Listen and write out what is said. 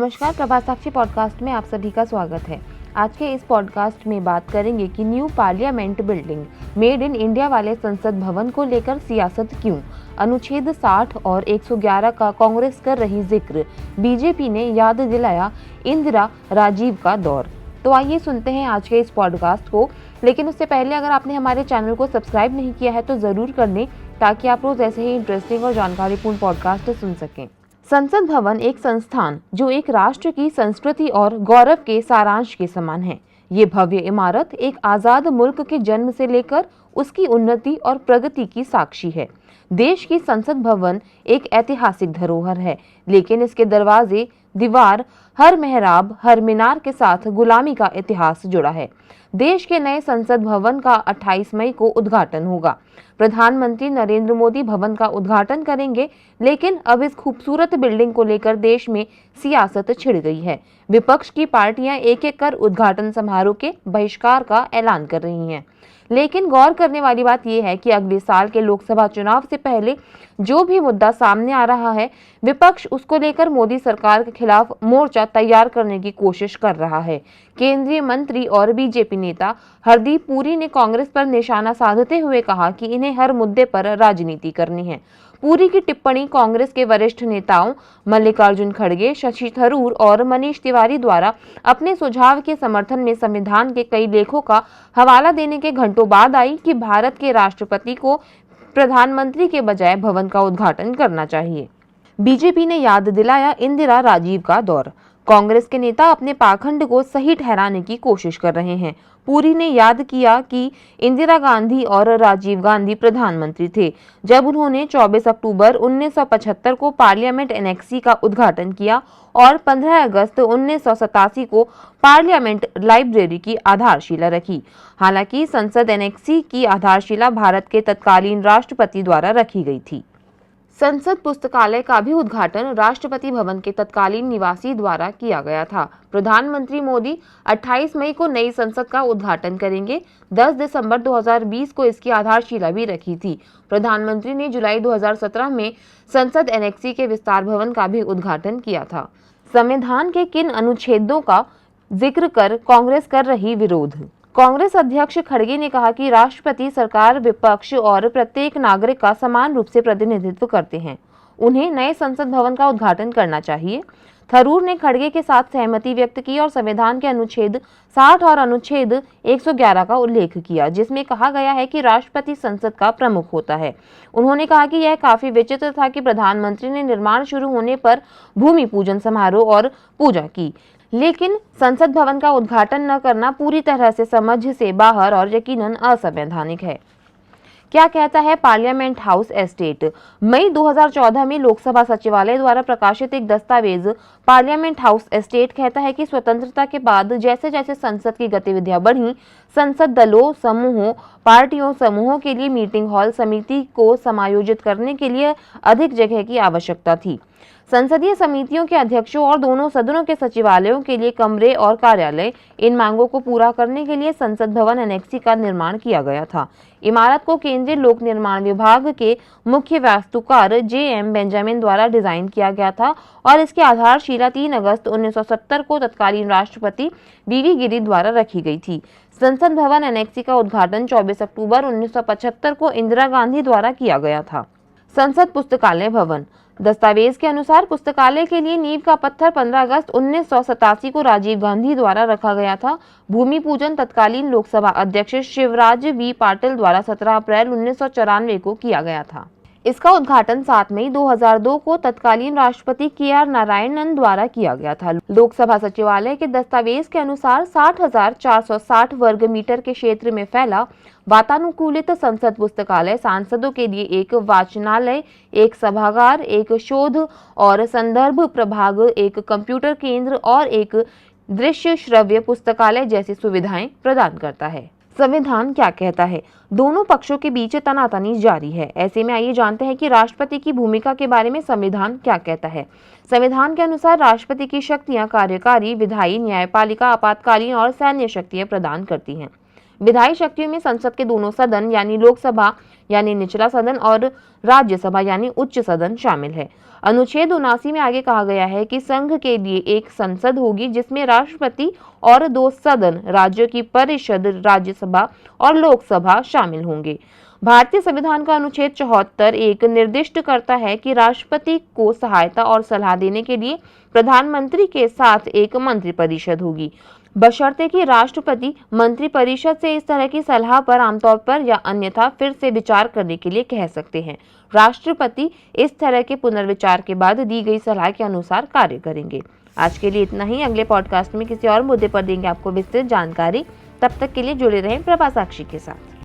नमस्कार, प्रभात साक्षी पॉडकास्ट में आप सभी का स्वागत है। आज के इस पॉडकास्ट में बात करेंगे कि new parliament building made in India वाले संसद भवन को लेकर सियासत क्यों, अनुच्छेद 60 और 111 का कांग्रेस कर रही जिक्र, बीजेपी ने याद दिलाया इंदिरा राजीव का दौर। तो आइए सुनते हैं आज के इस पॉडकास्ट को। लेकिन उससे पहले अगर आपने हमारे चैनल को सब्सक्राइब नहीं किया है तो जरूर कर लें, ताकि आप रोज ऐसे ही इंटरेस्टिंग और जानकारीपूर्ण पॉडकास्ट सुन सकें। संसद भवन एक संस्थान जो एक राष्ट्र की संस्कृति और गौरव के सारांश के समान है। ये भव्य इमारत एक आजाद मुल्क के जन्म से लेकर उसकी उन्नति और प्रगति की साक्षी है। देश की संसद भवन एक ऐतिहासिक धरोहर है, लेकिन इसके दरवाजे, दीवार, हर मेहराब, हर मीनार के साथ गुलामी का इतिहास जुड़ा है। देश के नए संसद भवन का 28 मई को उद्घाटन होगा। प्रधानमंत्री नरेंद्र मोदी भवन का उद्घाटन करेंगे, लेकिन अब इस खूबसूरत बिल्डिंग को लेकर देश में सियासत छिड़ गई है। विपक्ष की पार्टियां एक एक कर उद्घाटन समारोह के बहिष्कार का ऐलान कर रही हैं। लेकिन गौर करने वाली बात यह है कि अगले साल के लोकसभा चुनाव से पहले जो भी मुद्दा सामने आ रहा है, विपक्ष उसको लेकर मोदी सरकार के खिलाफ मोर्चा तैयार करने की कोशिश कर रहा है। केंद्रीय मंत्री और बीजेपी नेता हरदीप पुरी ने कांग्रेस पर निशाना साधते हुए कहा कि इन्हें हर मुद्दे पर राजनीति करनी है। पुरी की टिप्पणी कांग्रेस के वरिष्ठ नेताओं मल्लिकार्जुन खड़गे, शशि थरूर और मनीष तिवारी द्वारा अपने सुझाव के समर्थन में संविधान के कई लेखों का हवाला देने के घंटों बाद आई कि भारत के राष्ट्रपति को प्रधानमंत्री के बजाय भवन का उद्घाटन करना चाहिए। बीजेपी ने याद दिलाया इंदिरा राजीव का दौर। कांग्रेस के नेता अपने पाखंड को सही ठहराने की कोशिश कर रहे हैं। पुरी ने याद किया कि इंदिरा गांधी और राजीव गांधी प्रधानमंत्री थे जब उन्होंने 24 अक्टूबर 1975 को पार्लियामेंट एनेक्सी का उद्घाटन किया और 15 अगस्त 1987 को पार्लियामेंट लाइब्रेरी की आधारशिला रखी। हालांकि संसद एनेक्सी की आधारशिला भारत के तत्कालीन राष्ट्रपति द्वारा रखी गई थी। संसद पुस्तकालय का भी उद्घाटन राष्ट्रपति भवन के तत्कालीन निवासी द्वारा किया गया था। प्रधानमंत्री मोदी 28 मई को नई संसद का उद्घाटन करेंगे। 10 दिसंबर 2020 को इसकी आधारशिला भी रखी थी। प्रधानमंत्री ने जुलाई 2017 में संसद एनेक्सी के विस्तार भवन का भी उद्घाटन किया था। संविधान के किन अनुच्छेदों का जिक्र कर कांग्रेस कर रही विरोध? कांग्रेस अध्यक्ष खड़गे ने कहा कि राष्ट्रपति, सरकार, विपक्ष और प्रत्येक नागरिक का समान रूप से प्रतिनिधित्व करते हैं। उन्हें नए संसद भवन का उद्घाटन करना चाहिए। थरूर ने खड़गे के साथ सहमति व्यक्त की और संविधान के अनुच्छेद 60 और अनुच्छेद 111 का उल्लेख किया, जिसमें कहा गया है कि राष्ट्रपति संसद का प्रमुख होता है। उन्होंने कहा कि यह काफी विचित्र था कि प्रधानमंत्री ने निर्माण शुरू होने पर भूमि पूजन समारोह और पूजा की, लेकिन संसद भवन का उद्घाटन न करना पूरी तरह से समझ से बाहर और यकीनन असंवैधानिक है। क्या कहता है पार्लियामेंट हाउस एस्टेट? मई 2014 में लोकसभा सचिवालय द्वारा प्रकाशित एक दस्तावेज पार्लियामेंट हाउस एस्टेट कहता है कि स्वतंत्रता के बाद जैसे जैसे संसद की गतिविधियां बढ़ी, संसद दलों, समूहों, पार्टियों, समूहों के लिए मीटिंग हॉल, समिति को समायोजित करने के लिए अधिक जगह की आवश्यकता थी। संसदीय समितियों के अध्यक्षों और दोनों सदनों के सचिवालयों के लिए कमरे और कार्यालय, इन मांगों को पूरा करने के लिए संसद भवन एनेक्सी का निर्माण किया गया था। इमारत को केंद्रीय लोक निर्माण विभाग के मुख्य वास्तुकार J.M. बेंजामिन द्वारा डिजाइन किया गया था और इसकी आधारशिला 3 अगस्त 1970 को तत्कालीन राष्ट्रपति V.V. गिरी द्वारा रखी गई थी। संसद भवन एनेक्सी का उद्घाटन 24 अक्टूबर 1975 को इंदिरा गांधी द्वारा किया गया था। संसद पुस्तकालय भवन दस्तावेज के अनुसार पुस्तकालय के लिए नींव का पत्थर 15 अगस्त 1987 को राजीव गांधी द्वारा रखा गया था। भूमि पूजन तत्कालीन लोकसभा अध्यक्ष शिवराज वी पाटिल द्वारा 17 अप्रैल 1994 को किया गया था। इसका उद्घाटन 7 मई 2002 को तत्कालीन राष्ट्रपति KR नारायणन द्वारा किया गया था। लोकसभा सचिवालय के दस्तावेज के अनुसार 60,460 वर्ग मीटर के क्षेत्र में फैला वातानुकूलित संसद पुस्तकालय सांसदों के लिए एक वाचनालय, एक सभागार, एक शोध और संदर्भ प्रभाग, एक कंप्यूटर केंद्र और एक दृश्य श्रव्य पुस्तकालय जैसी सुविधाएं प्रदान करता है। संविधान क्या कहता है? दोनों पक्षों के बीच तनातनी जारी है। ऐसे में आइए जानते हैं कि राष्ट्रपति की भूमिका के बारे में संविधान क्या कहता है। संविधान के अनुसार राष्ट्रपति की शक्तियां कार्यकारी, विधायी, न्यायपालिका, आपातकालीन और सैन्य शक्तियां प्रदान करती हैं। विधायी शक्तियों में संसद के दोनों सदन यानी लोकसभा यानी निचला सदन और राज्यसभा यानी उच्च सदन शामिल है। अनुच्छेद 79 में आगे कहा गया है कि संघ के लिए एक संसद होगी जिसमें राष्ट्रपति और 2 सदन राज्यों की परिषद राज्यसभा और लोकसभा शामिल होंगे। भारतीय संविधान का अनुच्छेद 74 एक निर्दिष्ट करता है कि राष्ट्रपति को सहायता और सलाह देने के लिए प्रधानमंत्री के साथ एक मंत्रिपरिषद होगी, बशर्ते कि राष्ट्रपति मंत्रिपरिषद से इस तरह की सलाह पर आमतौर पर या अन्यथा फिर से विचार करने के लिए कह सकते हैं। राष्ट्रपति इस तरह के पुनर्विचार के बाद दी गई सलाह के अनुसार कार्य करेंगे। आज के लिए इतना ही। अगले पॉडकास्ट में किसी और मुद्दे पर देंगे आपको विस्तृत जानकारी। तब तक के लिए जुड़े रहें प्रभा साक्षी के साथ।